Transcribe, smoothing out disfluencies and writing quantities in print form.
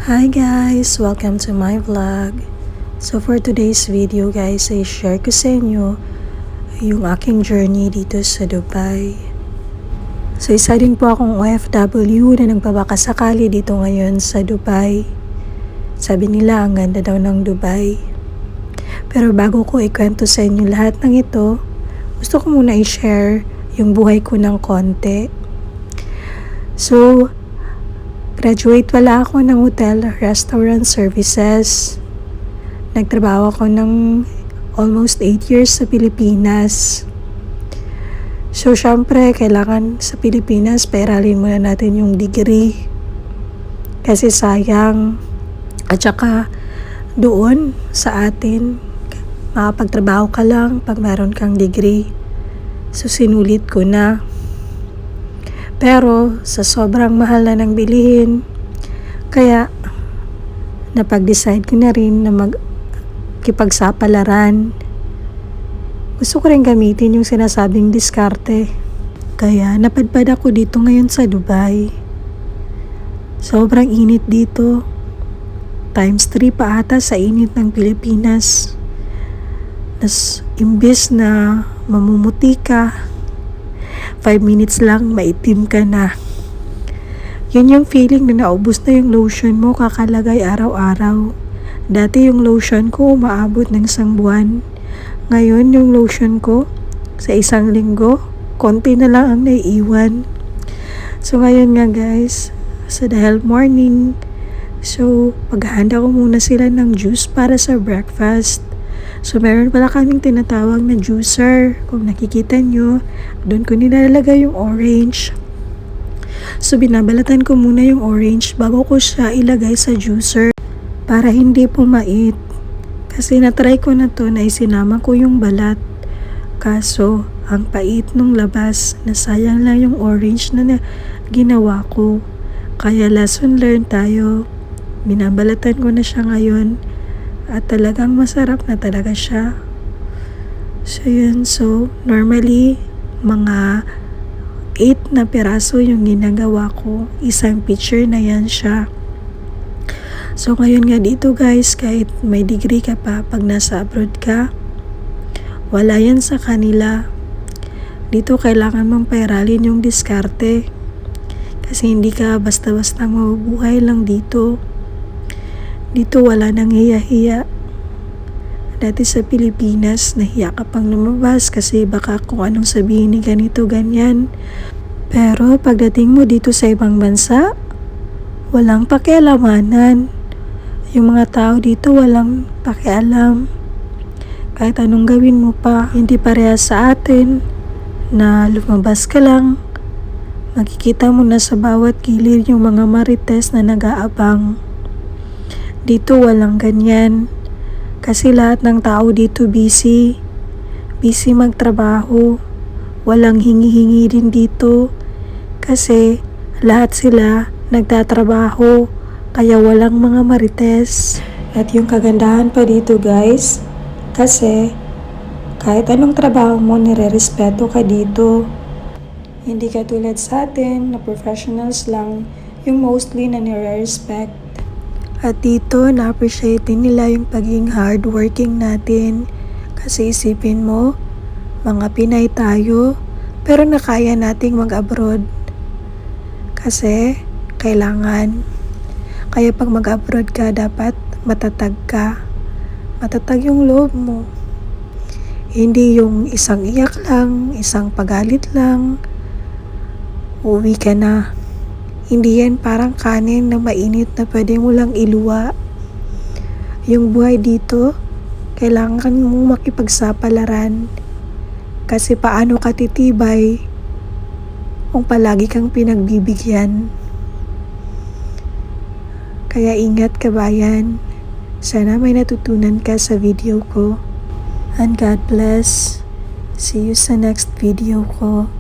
Hi guys! Welcome to my vlog. So for today's video guys, ay share ko sa inyo yung aking journey dito sa Dubai. So isa din po akong OFW na nagbabakasakali dito ngayon sa Dubai. Sabi nila ang ganda daw ng Dubai. Pero bago ko ikwento sa inyo lahat ng ito, gusto ko muna i-share yung buhay ko ng konti. So, graduate pala ako ng hotel restaurant services. Nagtrabaho ako ng almost 8 years sa Pilipinas. So, syempre, kailangan sa Pilipinas, pairalin muna natin yung degree. Kasi sayang. At saka, doon sa atin, makapagtrabaho ka lang pag meron kang degree. So, sinulit ko na. Pero sa sobrang mahal na ng bilihin, kaya napag-decide ko na rin na magkipagsapalaran. Gusto ko rin gamitin yung sinasabing diskarte. Kaya napadpad ako dito ngayon sa Dubai. Sobrang init dito. Times 3 pa ata sa init ng Pilipinas. Imbes na mamumuti ka, 5 minutes lang, maitim ka na. Yun yung feeling na naubos na yung lotion mo kakalagay araw-araw. Dati yung lotion ko umaabot ng 1 buwan. Ngayon yung lotion ko sa 1 linggo, konti na lang ang naiiwan. So ngayon nga guys, sa dahil morning, so paghahanda ko muna sila ng juice para sa breakfast. So, meron pala kaming tinatawag na juicer. Kung nakikita nyo, doon ko nilalagay yung orange. So, binabalatan ko muna yung orange bago ko siya ilagay sa juicer para hindi pumait. Kasi natry ko na to na isinama ko yung balat. Kaso, ang pait nung labas, nasayang lang yung orange na ginawa ko. Kaya lesson learned tayo. Binabalatan ko na siya ngayon. At talagang masarap na talaga siya. So yun, so normally mga 8 na piraso yung ginagawa ko. Isang picture na yan siya. So ngayon nga dito guys, kahit may degree ka pa, pag nasa abroad ka, wala yan sa kanila. Dito kailangan mong pairalin yung diskarte. Kasi hindi ka basta-basta mabubuhay lang dito. Dito wala nang hiya-hiya. Dati sa Pilipinas, nahiya ka pang lumabas kasi baka kung anong sabihin ni ganito, ganyan. Pero pagdating mo dito sa ibang bansa, walang pakialamanan. Yung mga tao dito walang pakialam. Kahit anong gawin mo pa, hindi parehas sa atin na lumabas ka lang. Makikita mo na sa bawat gilid yung mga marites na nag-aabang. Dito walang ganyan. Kasi lahat ng tao dito busy. Busy magtrabaho. Walang hingi-hingi din dito. Kasi lahat sila nagtatrabaho. Kaya walang mga marites. At yung kagandahan pa dito guys, kasi kahit anong trabaho mo, nire-respeto ka dito. Hindi ka tulad sa atin na professionals lang yung mostly na nire-respect. At dito, na-appreciate din nila yung pagiging hardworking natin. Kasi isipin mo, mga Pinay tayo, pero nakaya nating mag-abroad. Kasi, kailangan. Kaya pag mag-abroad ka, dapat matatag ka. Matatag yung loob mo. Hindi yung isang iyak lang, isang pagalit lang, uwi ka na. Hindi yan parang kanin na mainit na pwede mo lang iluwa. Yung buhay dito, kailangan mong makipagsapalaran. Kasi paano ka titibay kung palagi kang pinagbibigyan. Kaya ingat kabayan. Sana may natutunan ka sa video ko. And God bless. See you sa next video ko.